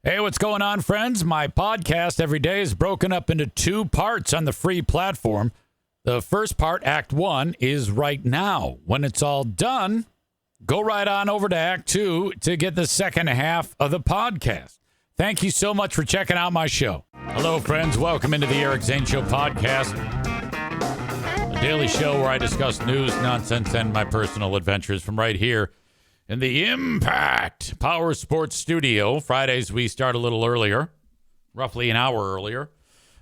Hey, what's going on, friends? My podcast every day is broken up into two parts on the free platform. The first part, Act 1, is right now. When it's all done, go right on over to Act 2 to get the second half of the podcast. Thank you so much for checking out my show. Hello, friends. Welcome into the Eric Zane Show podcast, a daily show where I discuss news, nonsense, and my personal adventures from right here in the Impact Power Sports Studio. Fridays, we start a little earlier, roughly an hour earlier.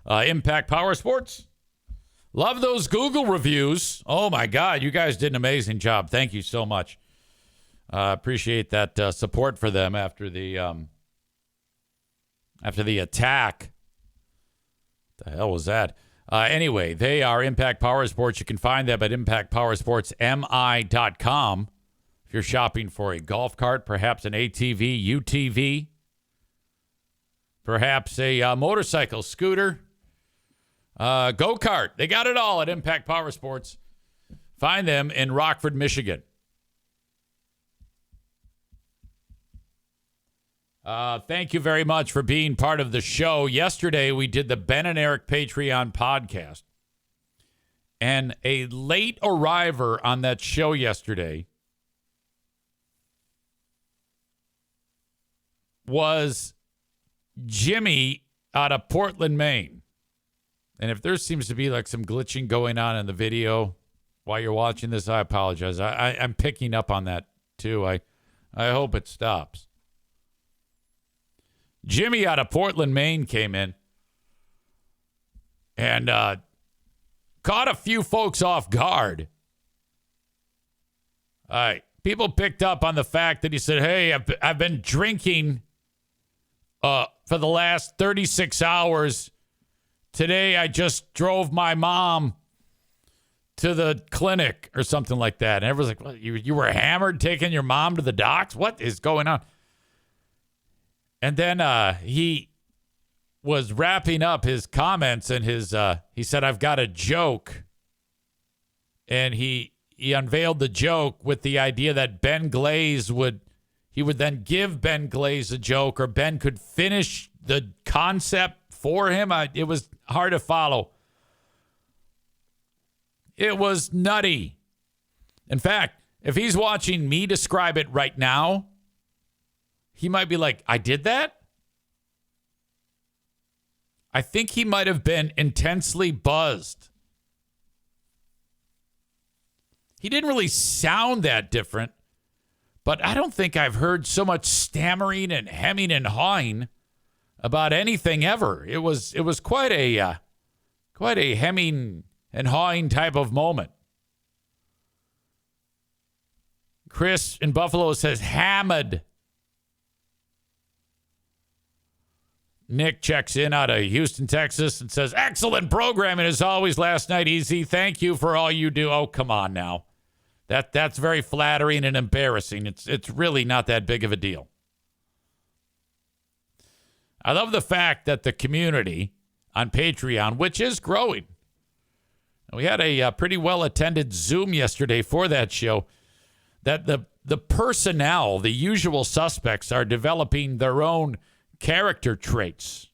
Impact Power Sports. Love those Google reviews. Oh, my God. You guys did an amazing job. Thank you so much. Appreciate that support for them after the attack. What the hell was that? Anyway, they are Impact Power Sports. You can find them at impactpowersportsmi.com. If you're shopping for a golf cart, perhaps an ATV, UTV, perhaps a motorcycle, scooter, go-kart. They got it all at Impact Power Sports. Find them in Rockford, Michigan. Thank you very much for being part of the show. Yesterday, we did the Ben and Eric Patreon podcast. And a late arriver on that show yesterday was Jimmy out of Portland, Maine. And if there seems to be like some glitching going on in the video while you're watching this, I apologize. I'm picking up on that too. I hope it stops. Jimmy out of Portland, Maine came in and caught a few folks off guard. All right. People picked up on the fact that he said, hey, I've been drinking for the last 36 hours. Today, I just drove my mom to the clinic or something like that. And everyone's like, what, you were hammered taking your mom to the docks? What is going on? And then he was wrapping up his comments and he said, I've got a joke. And he unveiled the joke with the idea that Ben Glaze would then give Ben Glaze a joke, or Ben could finish the concept for him. It was hard to follow. It was nutty. In fact, if he's watching me describe it right now, he might be like, I did that? I think he might have been intensely buzzed. He didn't really sound that different, but I don't think I've heard so much stammering and hemming and hawing about anything ever. It was quite a hemming and hawing type of moment. Chris in Buffalo says hammered. Nick checks in out of Houston, Texas, and says, excellent programming as always last night, EZ. Thank you for all you do. Oh, come on now. That's very flattering and embarrassing. It's really not that big of a deal. I love the fact that the community on Patreon, which is growing, we had a pretty well-attended Zoom yesterday for that show, that the personnel, the usual suspects, are developing their own character traits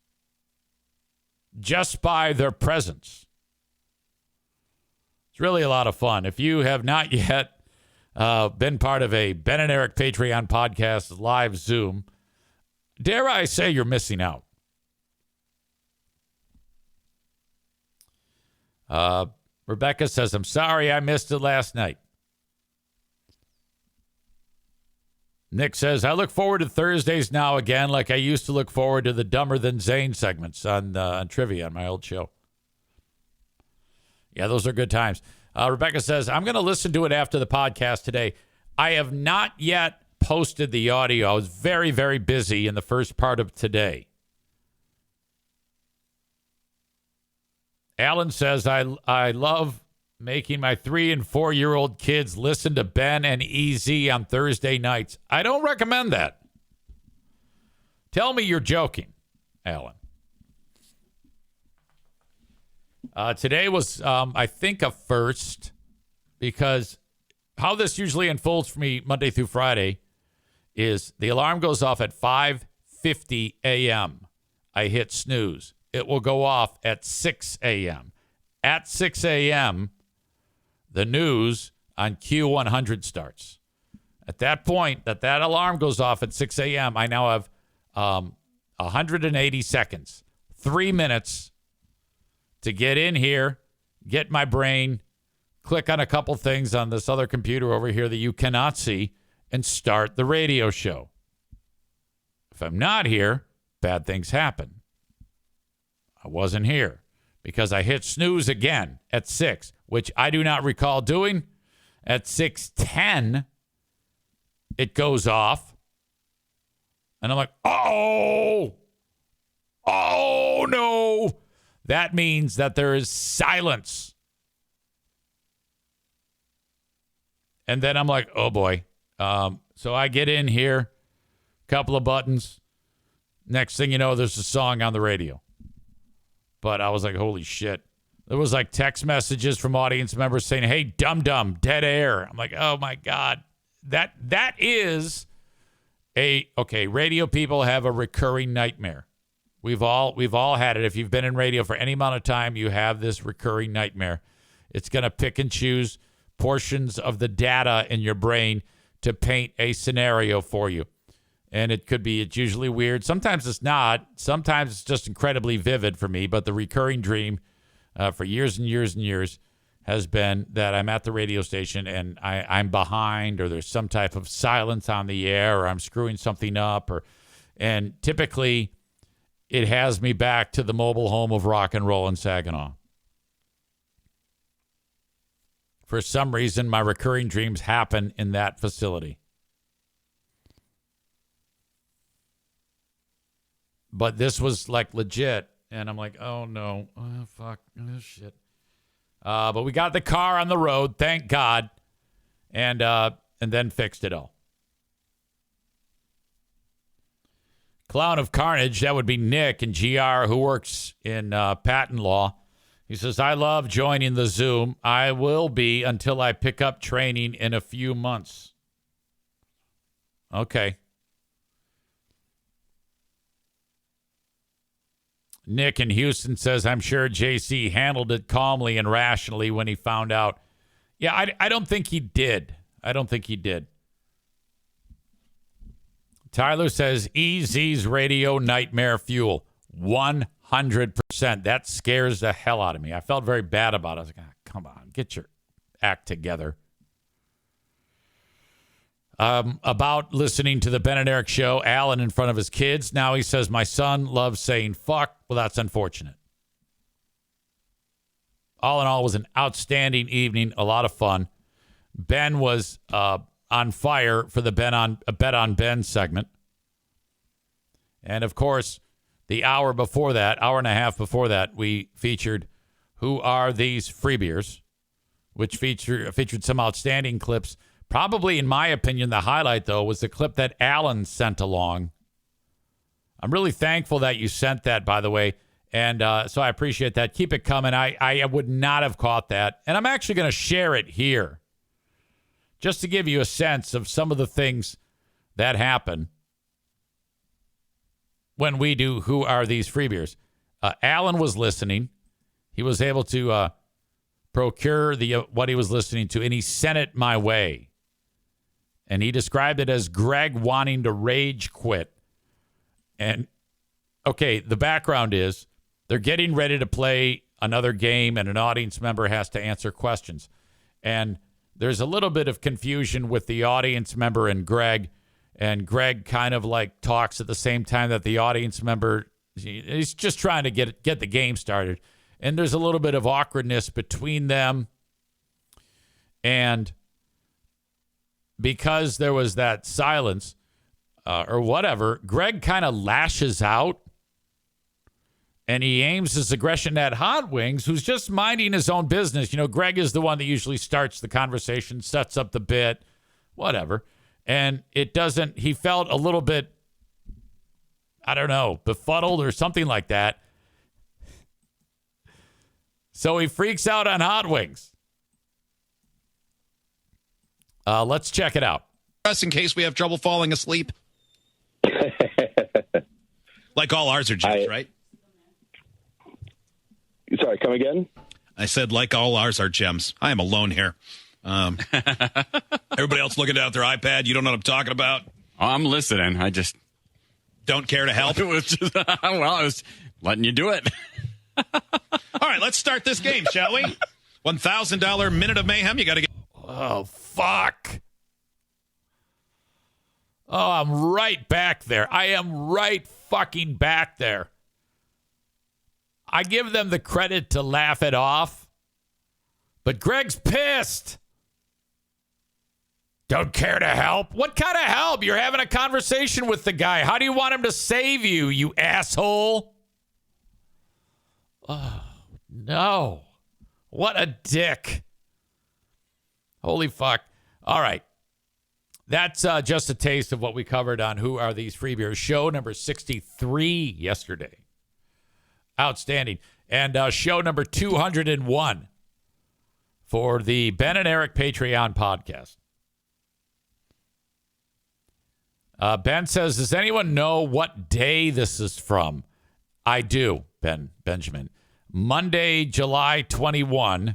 just by their presence. It's really a lot of fun. If you have not yet been part of a Ben and Eric Patreon podcast live Zoom, dare I say you're missing out. Rebecca says, I'm sorry I missed it last night. Nick says, I look forward to Thursdays now again, like I used to look forward to the Dumber Than Zane segments on Trivia on my old show. Yeah, those are good times. Rebecca says, I'm going to listen to it after the podcast today. I have not yet posted the audio. I was very, very busy in the first part of today. Alan says, I love making my 3- and 4-year-old kids listen to Ben and EZ on Thursday nights. I don't recommend that. Tell me you're joking, Alan. Today was, I think, a first, because how this usually unfolds for me Monday through Friday is the alarm goes off at 5:50 a.m. I hit snooze. It will go off at 6 a.m. At 6 a.m., the news on Q100 starts. At that point, that alarm goes off at 6 a.m., I now have 180 seconds, 3 minutes to get in here, get my brain, click on a couple things on this other computer over here that you cannot see, and start the radio show. If I'm not here, bad things happen. I wasn't here because I hit snooze again at 6, which I do not recall doing. At 6:10, it goes off. And I'm like, oh no. That means that there is silence. And then I'm like, oh boy. So I get in here, couple of buttons. Next thing you know, there's a song on the radio. But I was like, holy shit. There was like text messages from audience members saying, hey, dum-dum, dead air. I'm like, oh my God. That is radio people have a recurring nightmare. We've all had it. If you've been in radio for any amount of time, you have this recurring nightmare. It's going to pick and choose portions of the data in your brain to paint a scenario for you. And it's usually weird. Sometimes it's not. Sometimes it's just incredibly vivid for me. But the recurring dream for years and years and years has been that I'm at the radio station and I'm behind, or there's some type of silence on the air, or I'm screwing something up. And typically it has me back to the mobile home of rock and roll in Saginaw. For some reason, my recurring dreams happen in that facility. But this was like legit. And I'm like, oh no. Oh, fuck. Oh, shit. But we got the car on the road, thank God. And then fixed it all. Clown of Carnage, that would be Nick and GR, who works in patent law. He says, I love joining the Zoom. I will be until I pick up training in a few months. Okay. Nick in Houston says, I'm sure JC handled it calmly and rationally when he found out. Yeah, I don't think he did. Tyler says, EZ's radio nightmare fuel. 100%. That scares the hell out of me. I felt very bad about it. I was like, come on, get your act together. About listening to the Ben and Eric show, Alan in front of his kids. Now he says, my son loves saying fuck. Well, that's unfortunate. All in all, it was an outstanding evening. A lot of fun. Ben was on fire for the Bet on Ben segment. And, of course, the hour and a half before that, we featured Who Are These Free Beers, which featured some outstanding clips. Probably, in my opinion, the highlight, though, was the clip that Alan sent along. I'm really thankful that you sent that, by the way. And so I appreciate that. Keep it coming. I would not have caught that. And I'm actually going to share it here just to give you a sense of some of the things that happen when we do Who Are These Free Beers. Alan was listening. He was able to procure what he was listening to, and he sent it my way. And he described it as Greg wanting to rage quit. And, okay, the background is they're getting ready to play another game, and an audience member has to answer questions. And there's a little bit of confusion with the audience member and Greg. And Greg kind of like talks at the same time that the audience member, he's just trying to get the game started. And there's a little bit of awkwardness between them. And because there was that silence or whatever, Greg kind of lashes out. And he aims his aggression at Hot Wings, who's just minding his own business. You know, Greg is the one that usually starts the conversation, sets up the bit, whatever. And he felt a little bit, I don't know, befuddled or something like that. So he freaks out on Hot Wings. Let's check it out. In case we have trouble falling asleep. Like all ours are gems, right? Sorry, come again? I said like all ours are gems. I am alone here. Everybody else looking down at their iPad. You don't know what I'm talking about. Oh, I'm listening. I just don't care to help. It was just, well, I was letting you do it. All right, let's start this game, shall we? $1,000 minute of mayhem. You got to get. Oh, fuck. Oh, I'm right back there. I am right fucking back there. I give them the credit to laugh it off, but Greg's pissed. Don't care to help? What kind of help? You're having a conversation with the guy. How do you want him to save you, you asshole? Oh, no. What a dick. Holy fuck. All right. That's just a taste of what we covered on Who Are These Free Beers? Show number 63 yesterday. Outstanding. And show number 201 for the Ben and Eric Patreon podcast. Ben says, does anyone know what day this is from? I do, Benjamin. Monday, July 21.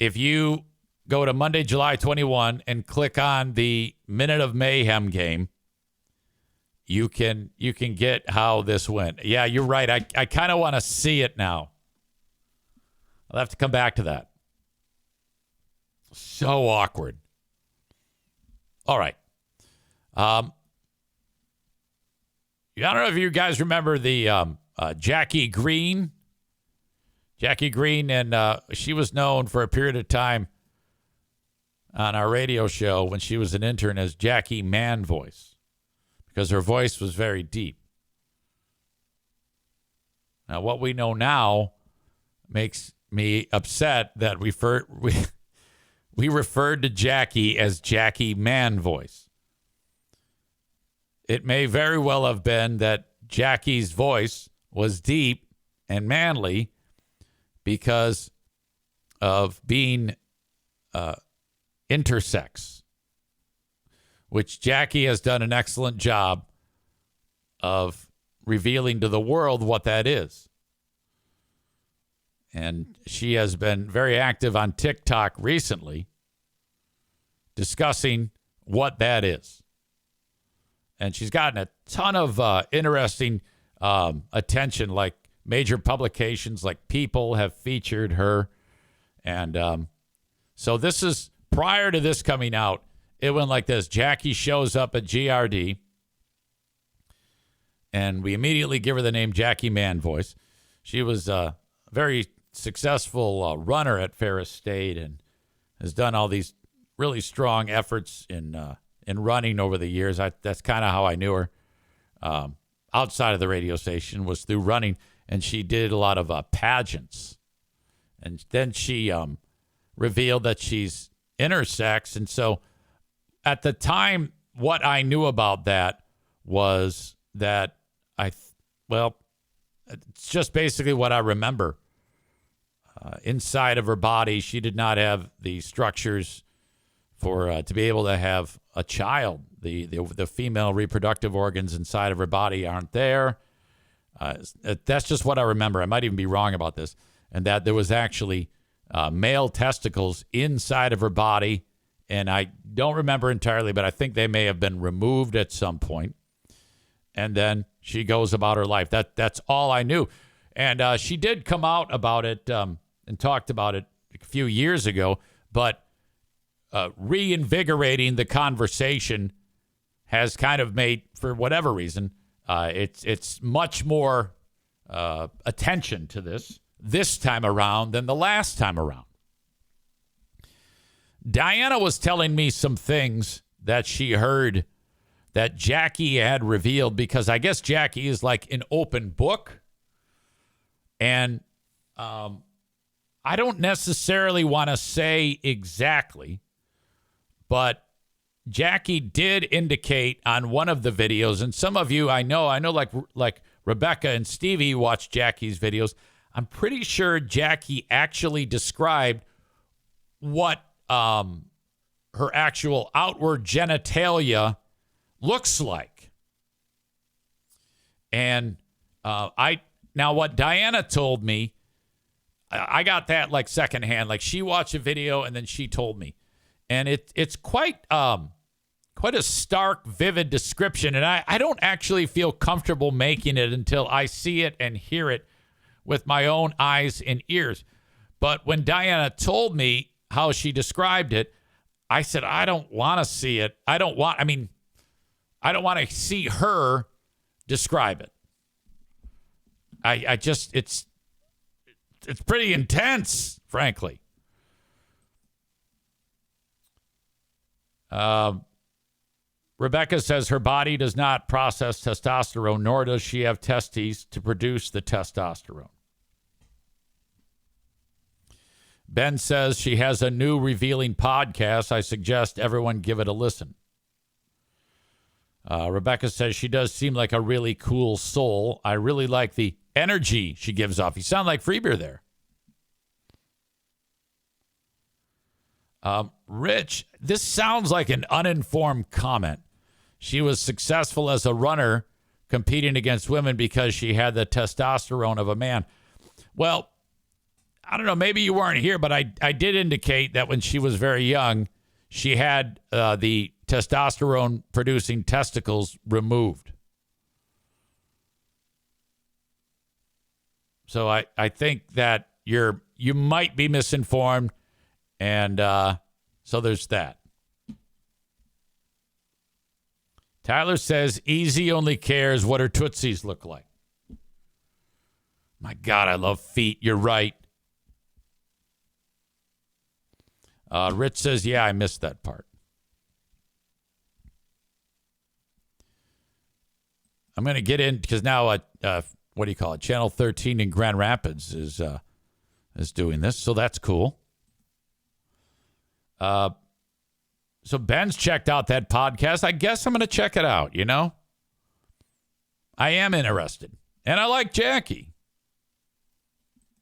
If you go to Monday, July 21 and click on the Minute of Mayhem game, you can get how this went. Yeah, you're right. I kind of want to see it now. I'll have to come back to that. So awkward. All right. I don't know if you guys remember the Jackie Green. Jackie Green, and she was known for a period of time on our radio show when she was an intern as Jackie Man Voice, because her voice was very deep. Now, what we know now makes me upset that we referred to Jackie as Jackie Man Voice. It may very well have been that Jackie's voice was deep and manly because of being intersex, which Jackie has done an excellent job of revealing to the world what that is. And she has been very active on TikTok recently discussing what that is. And she's gotten a ton of interesting attention, like major publications like People have featured her. And so this is, prior to this coming out, it went like this. Jackie shows up at GRD, and we immediately give her the name Jackie Man Voice. She was a very successful runner at Ferris State and has done all these really strong efforts in running over the years. That's kind of how I knew her. Outside of the radio station was through running, and she did a lot of pageants. And then she revealed that she's intersex. And so at the time, what I knew about that was that it's just basically what I remember. Inside of her body, she did not have the structures for to be able to have a child. The female reproductive organs inside of her body aren't there. That's just what I remember. I might even be wrong about this. And that there was actually male testicles inside of her body. And I don't remember entirely, but I think they may have been removed at some point. And then she goes about her life. That's all I knew. And she did come out about it and talked about it a few years ago. But reinvigorating the conversation has kind of made, for whatever reason, it's much more attention to this time around than the last time around. Diana was telling me some things that she heard that Jackie had revealed, because I guess Jackie is like an open book. And I don't necessarily want to say exactly, but Jackie did indicate on one of the videos, and some of you I know like Rebecca and Stevie watch Jackie's videos. I'm pretty sure Jackie actually described what her actual outward genitalia looks like. And now what Diana told me, I got that like secondhand. Like she watched a video and then she told me, and it's quite a stark, vivid description. And I don't actually feel comfortable making it until I see it and hear it with my own eyes and ears. But when Diana told me how she described it, I said, I don't want to see it. I don't want to see her describe it. It's pretty intense, frankly. Rebecca says her body does not process testosterone, nor does she have testes to produce the testosterone. Ben says she has a new revealing podcast. I suggest everyone give it a listen. Rebecca says she does seem like a really cool soul. I really like the energy she gives off. You sound like Freebeer there. Rich, this sounds like an uninformed comment. She was successful as a runner competing against women because she had the testosterone of a man. Well, I don't know. Maybe you weren't here, but I did indicate that when she was very young, she had the testosterone-producing testicles removed. So I think that you might be misinformed, and so there's that. Tyler says Easy only cares what her tootsies look like. My God, I love feet. You're right. Rich says, yeah, I missed that part. I'm going to get in because now, what do you call it? Channel 13 in Grand Rapids is doing this, so that's cool. So Ben's checked out that podcast. I guess I'm going to check it out, you know? I am interested. And I like Jackie.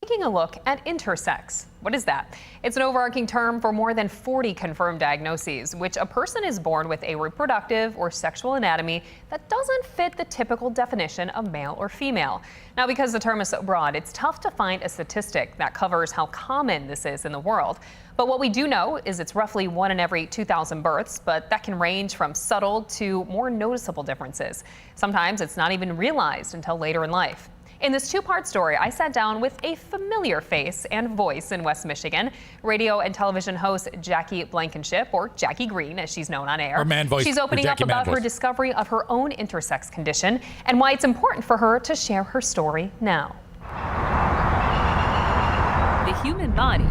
Taking a look at intersex. What is that? It's an overarching term for more than 40 confirmed diagnoses, which a person is born with a reproductive or sexual anatomy that doesn't fit the typical definition of male or female. Now, because the term is so broad, it's tough to find a statistic that covers how common this is in the world. But what we do know is it's roughly 1 in every 2,000 births, but that can range from subtle to more noticeable differences. Sometimes it's not even realized until later in life. In this two-part story, I sat down with a familiar face and voice in West Michigan, radio and television host Jackie Blankenship, or Jackie Green, as she's known on air. Or man voice. She's opening up about her discovery of her own intersex condition and why it's important for her to share her story now. The human body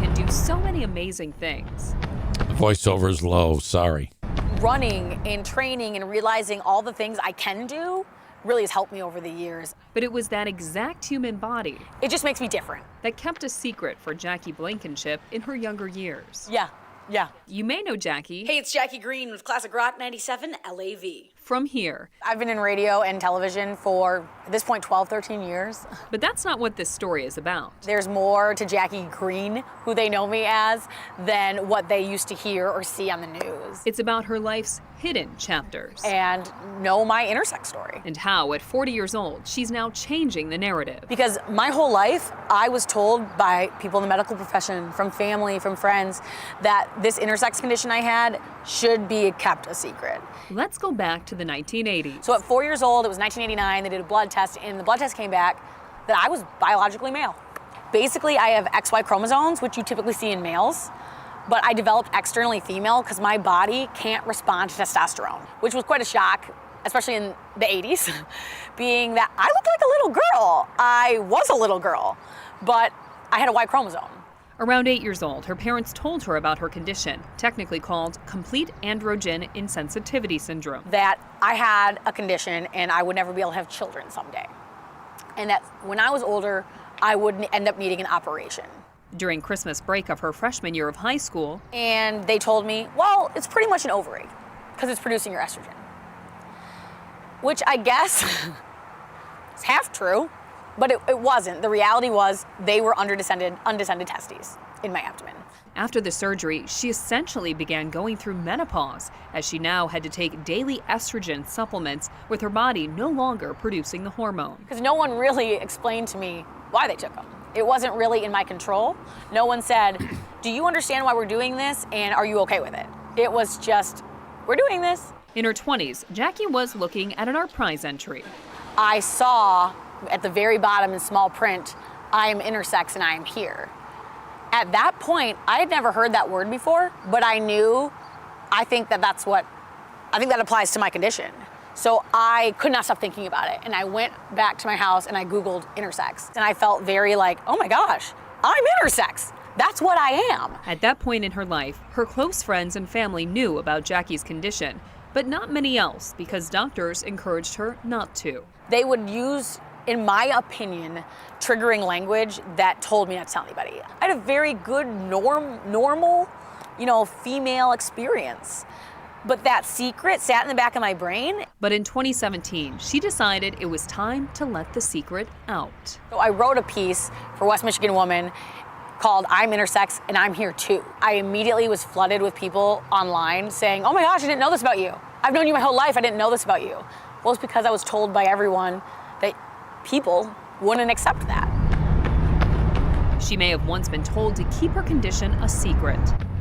can do so many amazing things. The voiceover is low. Sorry. Running and training and realizing all the things I can do really has helped me over the years. But it was that exact human body It just makes me different. that kept a secret for Jackie Blankenship in her younger years. Yeah. You may know Jackie Hey, it's Jackie Green with Classic Rock 97 LAV. from here, I've been in radio and television for, at this point, 12, 13 years. but that's not what this story is about. There's more to Jackie Green, who they know me as, than what they used to hear or see on the news. It's about her life's hidden chapters And know my intersex story. and how, at 40 years old, she's now changing the narrative. Because my whole life, I was told by people in the medical profession, from family, from friends, that this intersex condition I had should be kept a secret. Let's go back to the 1980s. So at 4 years old, it was 1989, they did a blood test, and the blood test came back that I was biologically male. Basically, I have XY chromosomes, which you typically see in males, but I developed externally female because my body can't respond to testosterone, which was quite a shock, especially in the 80s, being that I looked like a little girl. I was a little girl, but I had a Y chromosome. Around 8 years old, her parents told her about her condition, technically called complete androgen insensitivity syndrome. That I had a condition and I would never be able to have children someday. And that when I was older, I would end up needing an operation. During Christmas break of her freshman year of high school, And they told me, well, it's pretty much an ovary because it's producing your estrogen. Which I guess is half true, but it wasn't. The reality was they were undescended testes. in my abdomen. After the surgery, she essentially began going through menopause, as she now had to take daily estrogen supplements with her body no longer producing the hormone. Because no one really explained to me why they took them. It wasn't really in my control. No one said, do you understand why we're doing this and are you okay with it? It was just, we're doing this. In her 20s, Jackie was looking at an art prize entry. I saw at the very bottom in small print, I am intersex and I am here. At that point, I had never heard that word before, but I think that applies to my condition. So I could not stop thinking about it. And I went back to my house and I Googled intersex. And I felt very like, oh my gosh, I'm intersex. That's what I am. At that point in her life, her close friends and family knew about Jackie's condition, but not many else because doctors encouraged her not to. They would use, in my opinion, triggering language that told me not to tell anybody. I had a very good normal, female experience. But that secret sat in the back of my brain. But in 2017, she decided it was time to let the secret out. So I wrote a piece for West Michigan Woman called I'm Intersex and I'm Here Too. I immediately was flooded with people online saying, oh my gosh, I didn't know this about you. I've known you my whole life, I didn't know this about you. Well, it's because I was told by everyone that people wouldn't accept that. She may have once been told to keep her condition a secret.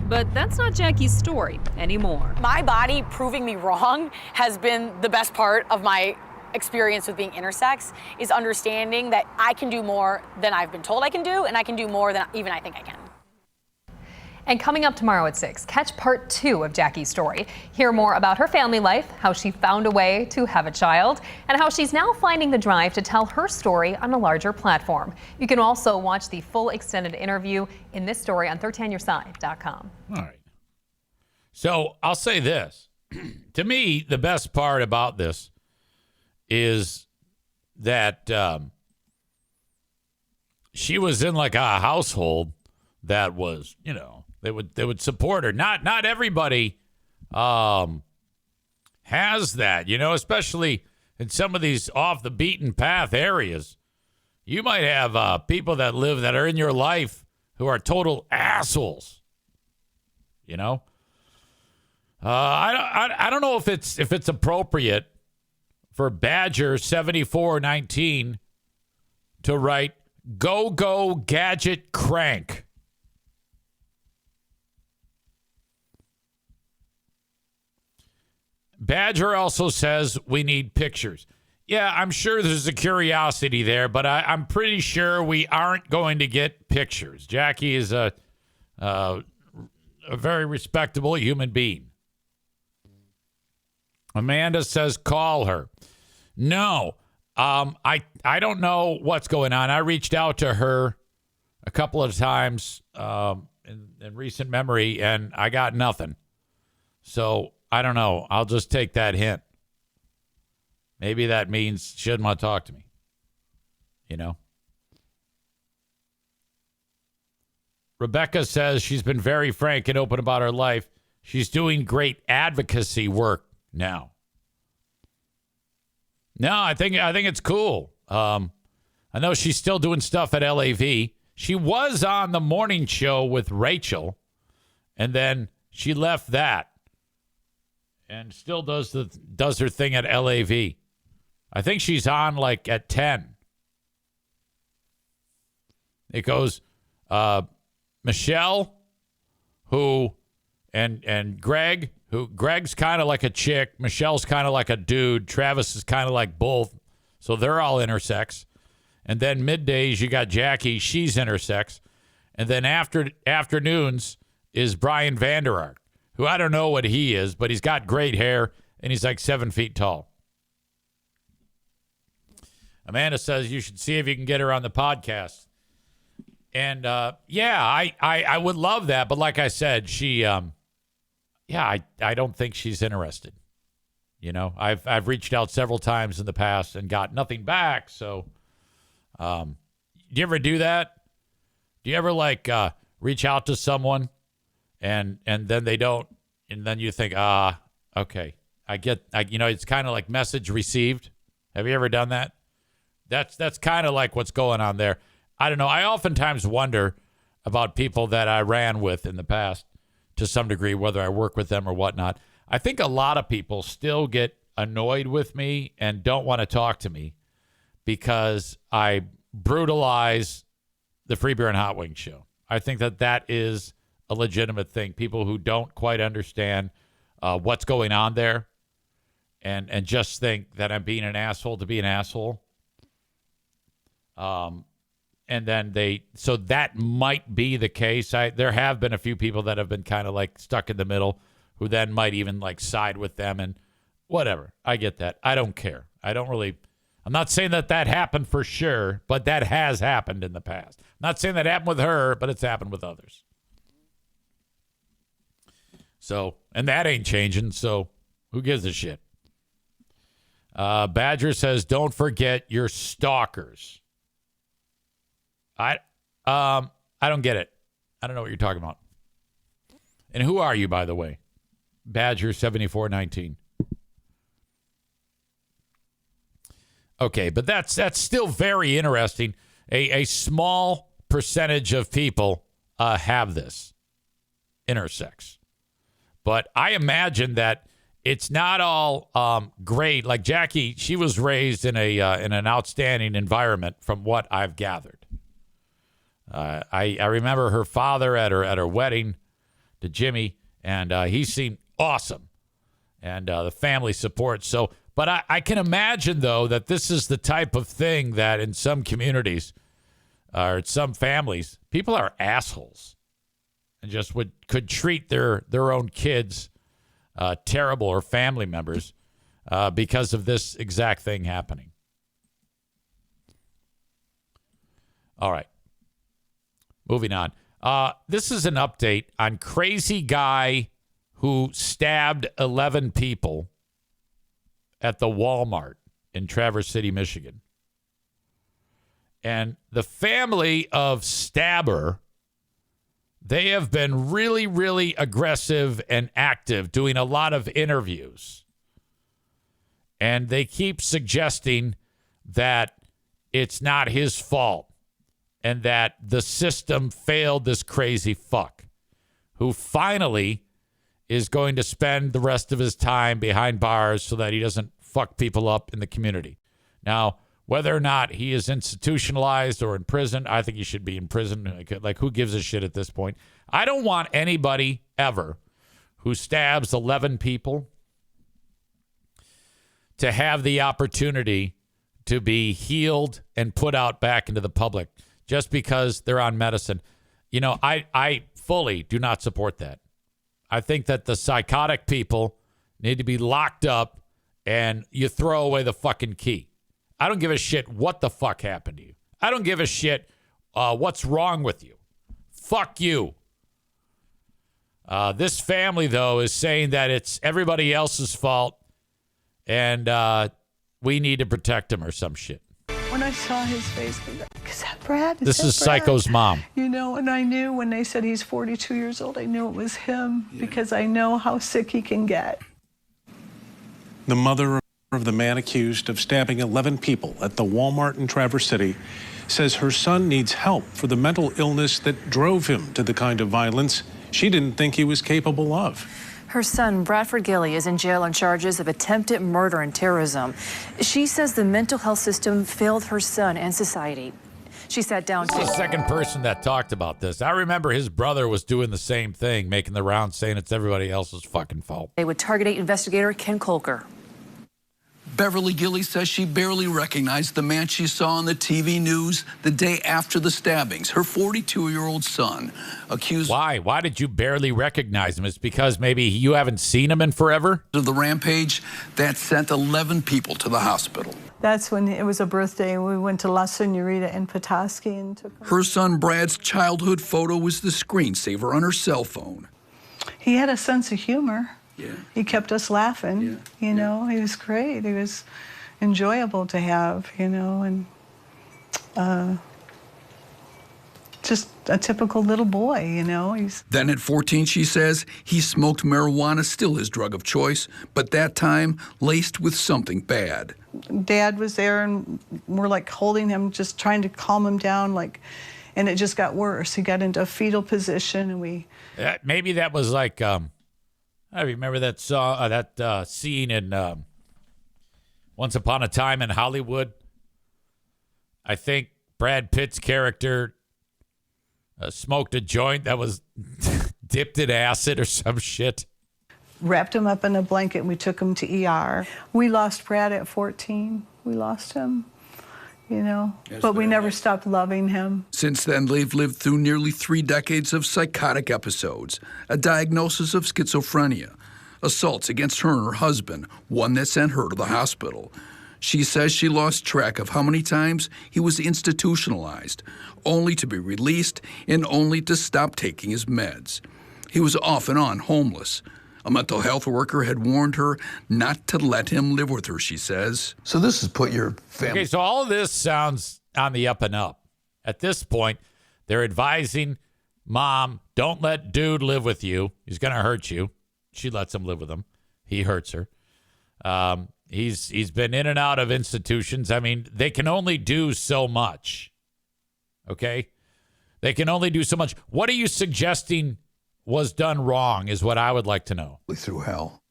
But that's not Jackie's story anymore. My body proving me wrong has been the best part of my experience with being intersex, is understanding that I can do more than I've been told I can do, and I can do more than even I think I can. And coming up tomorrow at 6, catch part 2 of Jackie's story. Hear more about her family life, how she found a way to have a child, and how she's now finding the drive to tell her story on a larger platform. You can also watch the full extended interview in this story on 13yourside.com. All right. So I'll say this. To me, the best part about this is that she was in like a household that was, they would support her. Not everybody has that, especially in some of these off the beaten path areas. You might have people that are in your life who are total assholes. I don't know if it's appropriate for Badger 7419 to write go gadget crank. Badger also says we need pictures. Yeah, I'm sure there's a curiosity there, but I'm pretty sure we aren't going to get pictures. Jackie is a very respectable human being. Amanda says call her. No, I don't know what's going on. I reached out to her a couple of times in recent memory, and I got nothing. So I don't know. I'll just take that hint. Maybe that means she doesn't want to talk to me. Rebecca says she's been very frank and open about her life. She's doing great advocacy work now. No, I think it's cool. I know she's still doing stuff at LAV. She was on the morning show with Rachel, and then she left that. And still does her thing at LAV. I think she's on like at 10. It goes Michelle, and Greg, Greg's kind of like a chick, Michelle's kind of like a dude, Travis is kind of like both. So they're all intersex. And then middays you got Jackie, she's intersex. And then afternoons is Brian Vanderark, who I don't know what he is, but he's got great hair, and he's like 7 feet tall. Amanda says you should see if you can get her on the podcast. And, I would love that. But like I said, she, I don't think she's interested. I've reached out several times in the past and got nothing back. So do you ever do that? Do you ever, reach out to someone? And then they don't, and then you think, okay, it's kind of like message received. Have you ever done that? That's kind of like what's going on there. I don't know. I oftentimes wonder about people that I ran with in the past to some degree, whether I work with them or whatnot. I think a lot of people still get annoyed with me and don't want to talk to me because I brutalize the Free Beer and Hot Wings show. I think that is a legitimate thing. People who don't quite understand what's going on there and just think that I'm being an asshole to be an asshole. And then so that might be the case. There have been a few people that have been kind of like stuck in the middle who then might even like side with them and whatever. I get that. I don't care. I'm not saying that happened for sure, but that has happened in the past. I'm not saying that happened with her, but it's happened with others. So, and that ain't changing. So who gives a shit? Badger says, don't forget your stalkers. I don't get it. I don't know what you're talking about. And who are you, by the way? Badger 7419. Okay, but that's still very interesting. A small percentage of people have this intersex, but I imagine that it's not all great. Like Jackie, she was raised in an outstanding environment, from what I've gathered. I remember her father at her wedding to Jimmy, and he seemed awesome, and the family support. So, but I can imagine though that this is the type of thing that in some communities or some families, people are assholes and just could treat their own kids terrible, or family members because of this exact thing happening. All right. Moving on. This is an update on crazy guy who stabbed 11 people at the Walmart in Traverse City, Michigan. And the family of stabber, they have been really, really aggressive and active, doing a lot of interviews. And they keep suggesting that it's not his fault, and that the system failed this crazy fuck who finally is going to spend the rest of his time behind bars so that he doesn't fuck people up in the community. Now, whether or not he is institutionalized or in prison, I think he should be in prison. Like, who gives a shit at this point? I don't want anybody ever who stabs 11 people to have the opportunity to be healed and put out back into the public just because they're on medicine. You know, I fully do not support that. I think that the psychotic people need to be locked up and you throw away the fucking key. I don't give a shit what the fuck happened to you. I don't give a shit what's wrong with you. Fuck you. This family, though, is saying that it's everybody else's fault and we need to protect him or some shit. When I saw his face, is that Brad? This is Psycho's mom. You know, and I knew when they said he's 42 years old, I knew it was him because I know how sick he can get. The mother of the man accused of stabbing 11 people at the Walmart in Traverse City says her son needs help for the mental illness that drove him to the kind of violence she didn't think he was capable of. Her son, Bradford Gilly, is in jail on charges of attempted murder and terrorism. She says the mental health system failed her son and society. She sat down. This is the second person that talked about this. I remember his brother was doing the same thing, making the rounds saying it's everybody else's fucking fault. They would target investigator Ken Kolker. Beverly Gilly says she barely recognized the man she saw on the TV news the day after the stabbings. Her 42-year-old son accused... Why? Why did you barely recognize him? It's because maybe you haven't seen him in forever? ...of the rampage that sent 11 people to the hospital. That's when it was a birthday. We went to La Senorita in Petoskey and took her son Brad's childhood photo was the screensaver on her cell phone. He had a sense of humor. Yeah. He kept us laughing, you know. He was great. He was enjoyable to have, you know, and just a typical little boy, you know. Then at 14, she says, he smoked marijuana, still his drug of choice, but that time laced with something bad. Dad was there, and we're like holding him, just trying to calm him down, like, And it just got worse. He got into a fetal position, and maybe that was like, I remember that song, that scene in Once Upon a Time in Hollywood. I think Brad Pitt's character smoked a joint that was dipped in acid or some shit. wrapped him up in a blanket, and we took him to ER. We lost Brad at 14. We lost him, but we never stopped loving him. Since then, they've lived through nearly 3 decades of psychotic episodes, a diagnosis of schizophrenia, assaults against her and her husband, one that sent her to the hospital. She says she lost track of how many times he was institutionalized, only to be released and only to stop taking his meds. He was off and on homeless. A mental health worker had warned her not to let him live with her, she says. So this has put your family... Okay, so all of this sounds on the up and up. At this point, they're advising mom, don't let dude live with you. He's going to hurt you. She lets him live with him. He hurts her. He's been in and out of institutions. I mean, they can only do so much. Okay? They can only do so much. What are you suggesting was done wrong is what I would like to know. Through hell.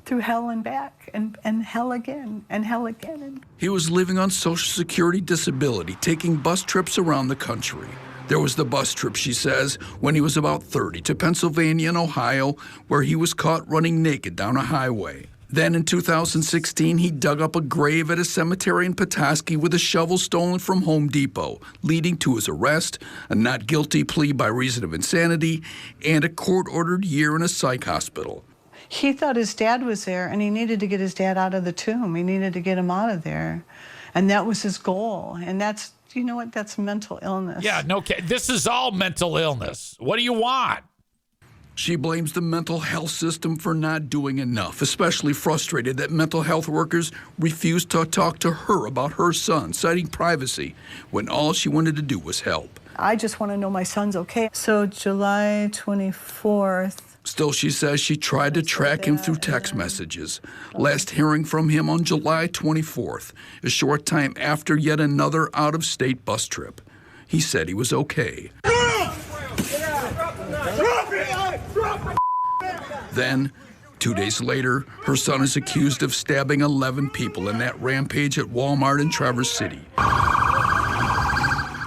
Through hell and back, and hell again, and hell again. He was living on Social Security disability, taking bus trips around the country. There was the bus trip, she says, when he was about 30 to Pennsylvania and Ohio, where he was caught running naked down a highway. Then in 2016, he dug up a grave at a cemetery in Petoskey with a shovel stolen from Home Depot, leading to his arrest, a not guilty plea by reason of insanity, and a court-ordered year in a psych hospital. He thought his dad was there, and he needed to get his dad out of the tomb. He needed to get him out of there. And that was his goal. And that's, you know what, that's mental illness. Yeah, this is all mental illness. What do you want? She blames the mental health system for not doing enough, especially frustrated that mental health workers refused to talk to her about her son, citing privacy, when all she wanted to do was help. I just want to know my son's okay. So July 24th. Still, she says she tried to track him through text messages, last hearing from him on July 24th, a short time after yet another out-of-state bus trip. He said he was okay. Then, 2 days later, her son is accused of stabbing 11 people in that rampage at Walmart in Traverse City.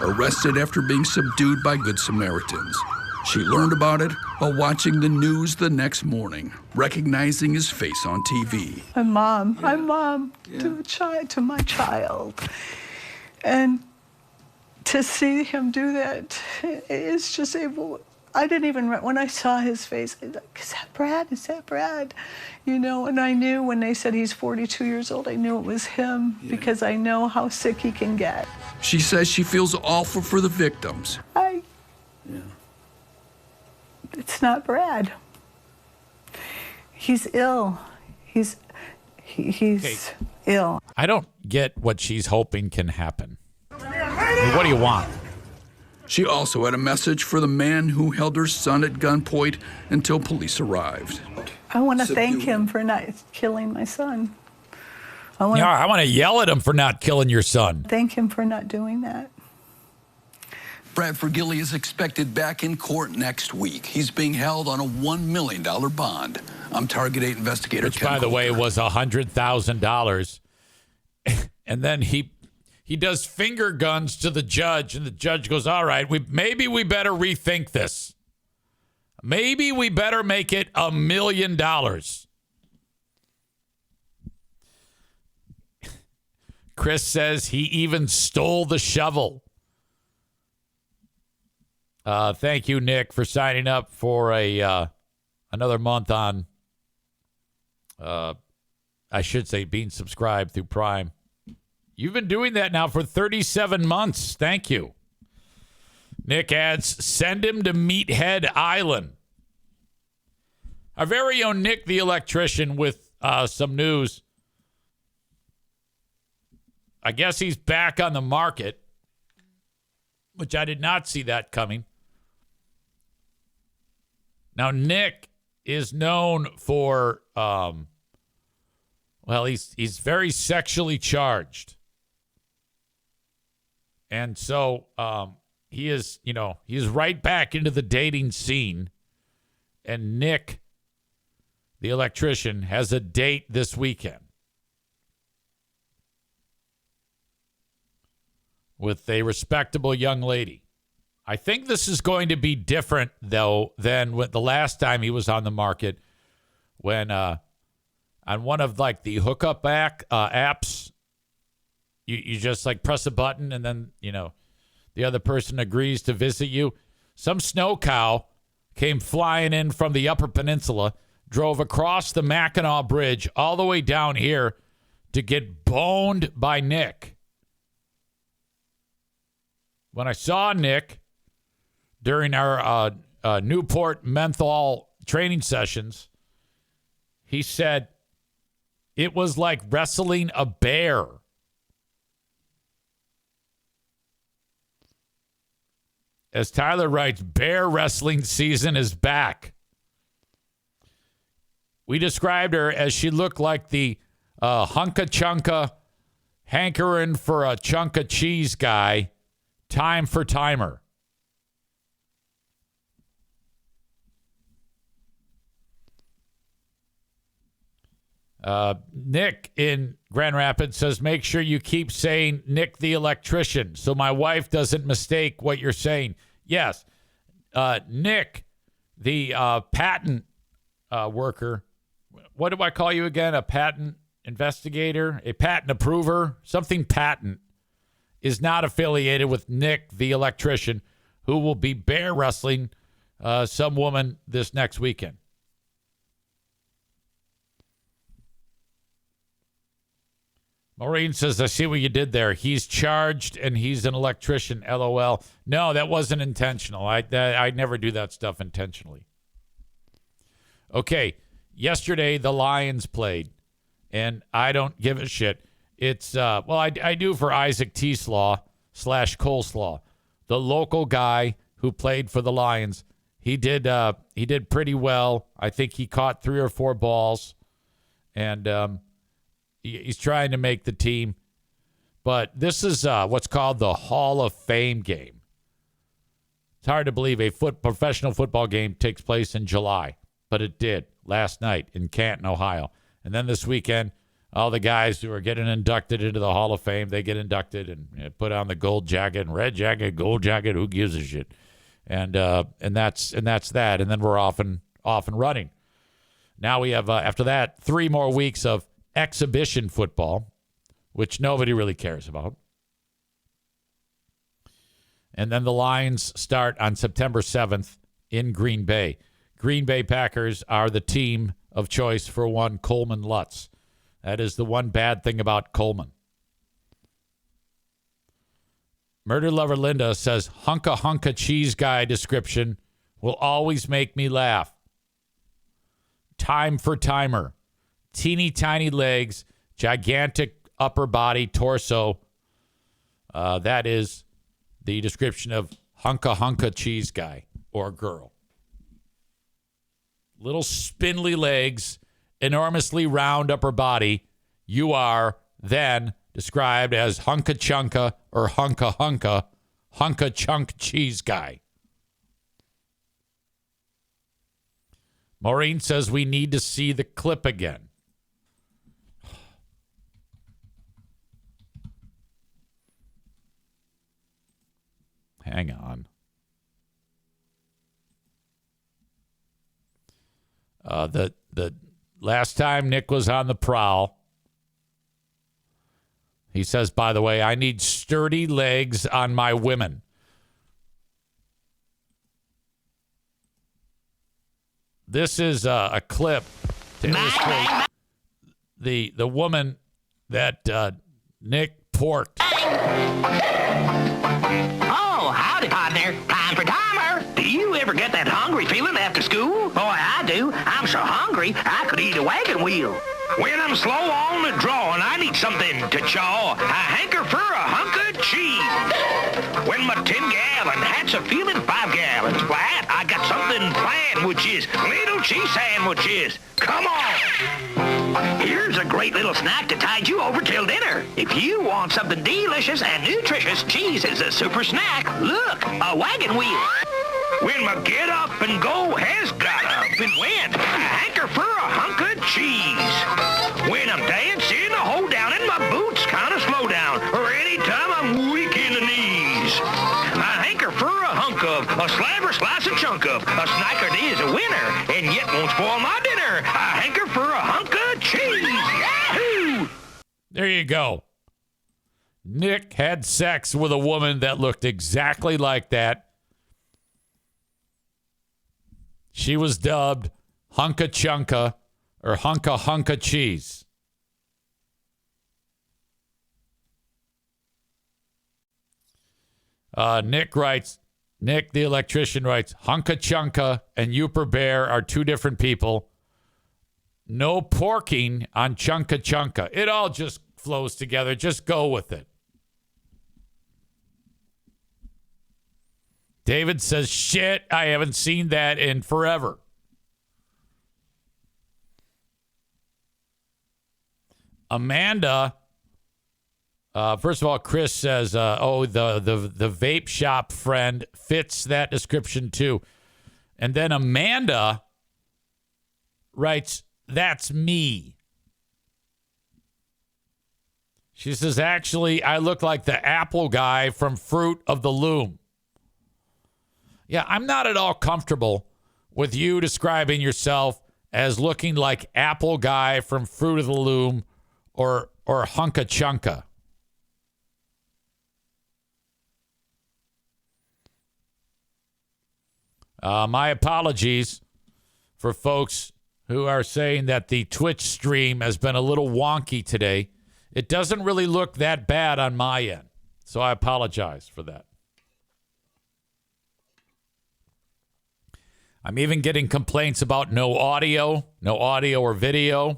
Arrested after being subdued by Good Samaritans. She learned about it while watching the news the next morning, recognizing his face on TV. I'm mom to my child. And to see him do that is just able... I didn't even, when I saw his face, I was like, is that Brad? Is that Brad? And I knew when they said he's 42 years old, I knew it was him because I know how sick he can get. She says she feels awful for the victims. It's not Brad. He's ill. He's ill. I don't get what she's hoping can happen. I mean, what do you want? She also had a message for the man who held her son at gunpoint until police arrived. I want to thank him for not killing my son. I want to yell at him for not killing your son. Thank him for not doing that. Bradford Gilly is expected back in court next week. He's being held on a $1 million bond. I'm Target 8 investigator Which, Ken by the Coulter. way, was $100,000. And then he does finger guns to the judge, and the judge goes, all right, maybe we better rethink this. Maybe we better make it $1 million. Chris says he even stole the shovel. Thank you, Nick, for signing up for another month on, I should say, being subscribed through Prime. You've been doing that now for 37 months. Thank you. Nick adds, send him to Meathead Island. Our very own Nick the electrician with some news. I guess he's back on the market, which I did not see that coming. Now, Nick is known for, he's very sexually charged. And so he is, he's right back into the dating scene. And Nick, the electrician, has a date this weekend with a respectable young lady. I think this is going to be different, though, than with the last time he was on the market when on one of like the hookup apps, you just like press a button and then, the other person agrees to visit you. Some snow cow came flying in from the Upper Peninsula, drove across the Mackinac Bridge all the way down here to get boned by Nick. When I saw Nick during our Newport menthol training sessions, he said it was like wrestling a bear. As Tyler writes, bear wrestling season is back. We described her as she looked like the hunka chunka, hankering for a chunk of cheese guy, time for timer. Nick in Grand Rapids says, make sure you keep saying Nick the electrician so my wife doesn't mistake what you're saying. Yes, Nick, the patent worker. What do I call you again? A patent investigator? A patent approver? Something patent is not affiliated with Nick the electrician, who will be bear wrestling some woman this next weekend. Maureen says, I see what you did there. He's charged and he's an electrician. LOL. No, that wasn't intentional. I never do that stuff intentionally. Okay. Yesterday, the Lions played, and I don't give a shit. It's, I do for Isaac Teaslaw / Coleslaw, the local guy who played for the Lions. He did pretty well. I think he caught 3 or 4 balls, and, he's trying to make the team. But this is what's called the Hall of Fame game. It's hard to believe a professional football game takes place in July, but it did last night in Canton, Ohio. And then this weekend, all the guys who are getting inducted into the Hall of Fame, they get inducted and put on the gold jacket and red jacket, gold jacket. Who gives a shit? And that's that. And then we're off and running. Now we have after that 3 more weeks of exhibition football, which nobody really cares about. And then the Lions start on September 7th in Green Bay. Green Bay Packers are the team of choice for one Coleman Lutz. That is the one bad thing about Coleman. Murder Lover Linda says, hunka cheese guy description will always make me laugh. Time for timer. Teeny tiny legs, gigantic upper body, torso. That is the description of hunka cheese guy or girl. Little spindly legs, enormously round upper body. You are then described as hunka chunka or hunka chunk cheese guy. Maureen says we need to see the clip again. Hang on. The last time Nick was on the prowl, he says, by the way, I need sturdy legs on my women. This is a clip to illustrate the woman that Nick porked. Oh, howdy, partner. Time for timer. Do you ever get that hungry feeling after school? Boy, I do. I'm so hungry, I could eat a wagon wheel. When I'm slow on the draw and I need something to chaw, I hanker for a hunk of cheese. When my 10-gallon hat's a feeling 5 gallons flat, I got something planned, which is little cheese sandwiches. Come on. Here's a great little snack to tide you over till dinner. If you want something delicious and nutritious, cheese is a super snack. Look, a wagon wheel. When my get up and go has got up and went, I hanker for a hunk of cheese. When I'm dancing, I hold down and my boots kind of slow down, or anytime I'm weak in the knees. I hanker for a hunk of, a slab or slice a chunk of, a snacker is a winner, and yet won't spoil my dinner. I hanker for a hunk of cheese. Yahoo! There you go. Nick had sex with a woman that looked exactly like that. She was dubbed Hunka Chunka or Hunka Cheese. Nick the electrician writes, Hunka Chunka and Youper Bear are two different people. No porking on Chunka Chunka. It all just flows together. Just go with it. David says, shit, I haven't seen that in forever. Amanda, first of all, Chris says, the vape shop friend fits that description too. And then Amanda writes, that's me. She says, actually, I look like the Apple guy from Fruit of the Loom. Yeah, I'm not at all comfortable with you describing yourself as looking like Apple guy from Fruit of the Loom or Hunka Chunka. My apologies for folks who are saying that the Twitch stream has been a little wonky today. It doesn't really look that bad on my end, so I apologize for that. I'm even getting complaints about no audio or video.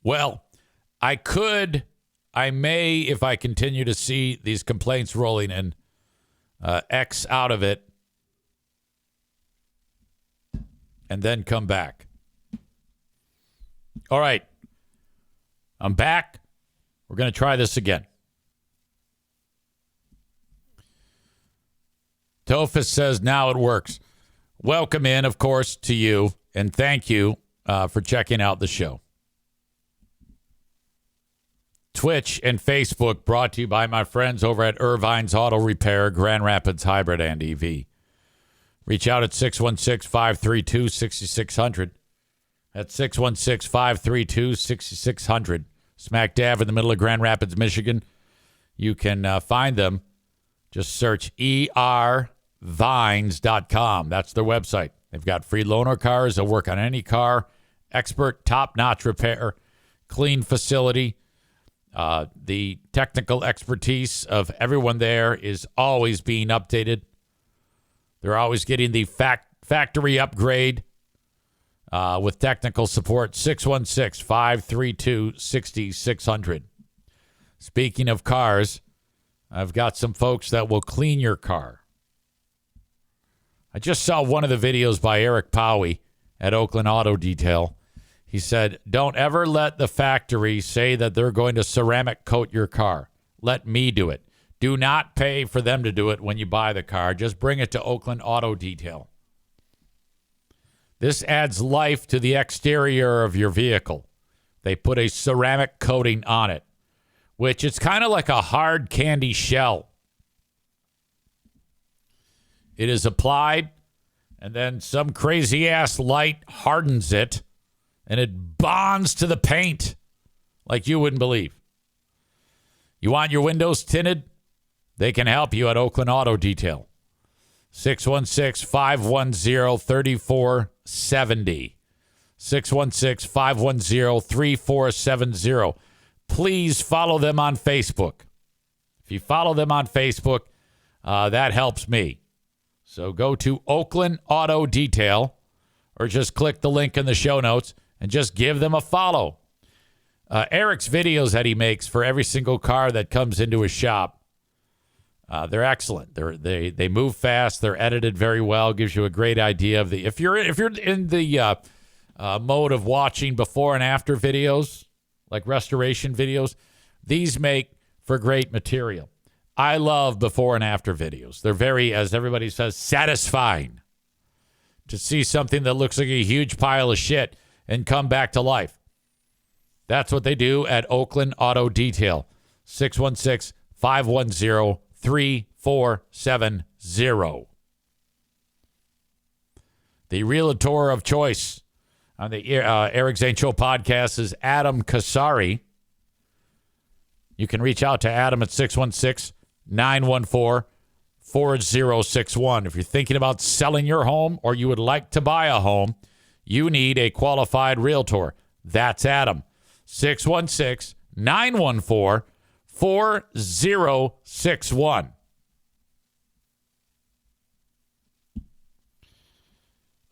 Well, I may, if I continue to see these complaints rolling in, X out of it and then come back. All right. I'm back. We're going to try this again. Tophus says, now it works. Welcome in, of course, to you, and thank you for checking out the show. Twitch and Facebook brought to you by my friends over at Irvine's Auto Repair, Grand Rapids Hybrid and EV. Reach out at 616-532-6600. That's 616-532-6600. Smack dab in the middle of Grand Rapids, Michigan. You can find them. Just search ervines.com. That's their website. They've got free loaner cars. They'll work on any car. Expert, top-notch repair. Clean facility. The technical expertise of everyone there is always being updated. They're always getting the factory upgrade with technical support. 616-532-6600. Speaking of cars, I've got some folks that will clean your car. I just saw one of the videos by Eric Powie at Oakland Auto Detail. He said, don't ever let the factory say that they're going to ceramic coat your car. Let me do it. Do not pay for them to do it when you buy the car. Just bring it to Oakland Auto Detail. This adds life to the exterior of your vehicle. They put a ceramic coating on it, which it's kind of like a hard candy shell. It is applied, and then some crazy-ass light hardens it, and it bonds to the paint like you wouldn't believe. You want your windows tinted? They can help you at Oakland Auto Detail. 616-510-3470. 616-510-3470. Please follow them on Facebook. If you follow them on Facebook, that helps me. So go to Oakland Auto Detail or just click the link in the show notes and just give them a follow. Eric's videos that he makes for every single car that comes into his shop They're excellent. They move fast. They're edited very well. Gives you a great idea of the if you're in the mode of watching before and after videos, like restoration videos, these make for great material. I love before and after videos. They're very, as everybody says, satisfying to see something that looks like a huge pile of shit and come back to life. That's what they do at Oakland Auto Detail. 616-510-3470. The realtor of choice on the Eric Zane Show podcast is Adam Kasari. You can reach out to Adam at 616-914-4061. If you're thinking about selling your home or you would like to buy a home, you need a qualified realtor. That's Adam. 616-914-4061.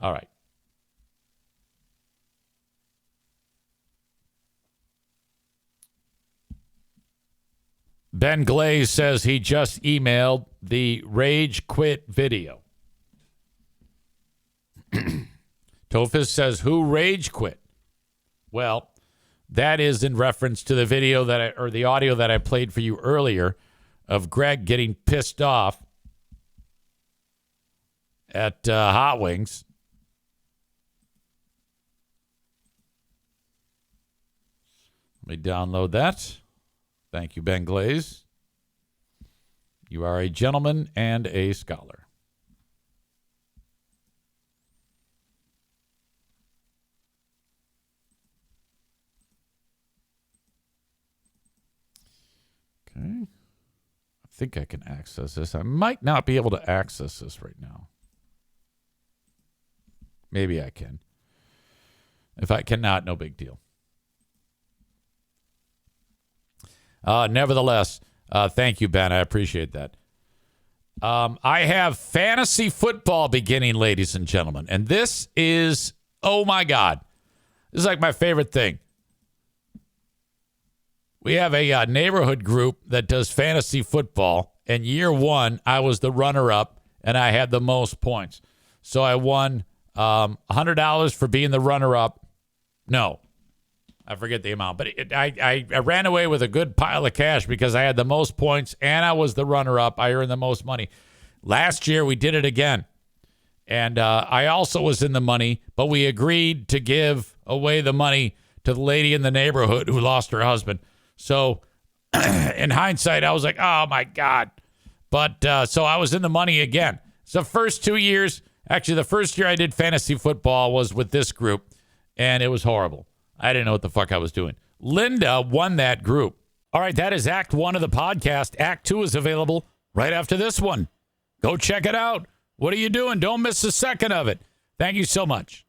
All right. Ben Glaze says he just emailed the Rage Quit video. Tofus says, who rage quit? Well, that is in reference to the video or the audio that I played for you earlier of Greg getting pissed off at Hot Wings. Let me download that. Thank you, Ben Glaze. You are a gentleman and a scholar. Okay. I think I can access this. I might not be able to access this right now. Maybe I can. If I cannot, no big deal. Nevertheless, thank you, Ben. I appreciate that. I have fantasy football beginning, ladies and gentlemen. And this is, oh my God, this is like my favorite thing. We have a neighborhood group that does fantasy football. And year one, I was the runner-up, and I had the most points. So I won $100 for being the runner-up. No. I forget the amount, but I ran away with a good pile of cash because I had the most points and I was the runner-up. I earned the most money. Last year, we did it again. And I also was in the money, but we agreed to give away the money to the lady in the neighborhood who lost her husband. So in hindsight, I was like, oh, my God. But so I was in the money again. So first 2 years, actually, the first year I did fantasy football was with this group, and it was horrible. I didn't know what the fuck I was doing. Linda won that group. All right, that is Act 1 of the podcast. Act 2 is available right after this one. Go check it out. What are you doing? Don't miss a second of it. Thank you so much.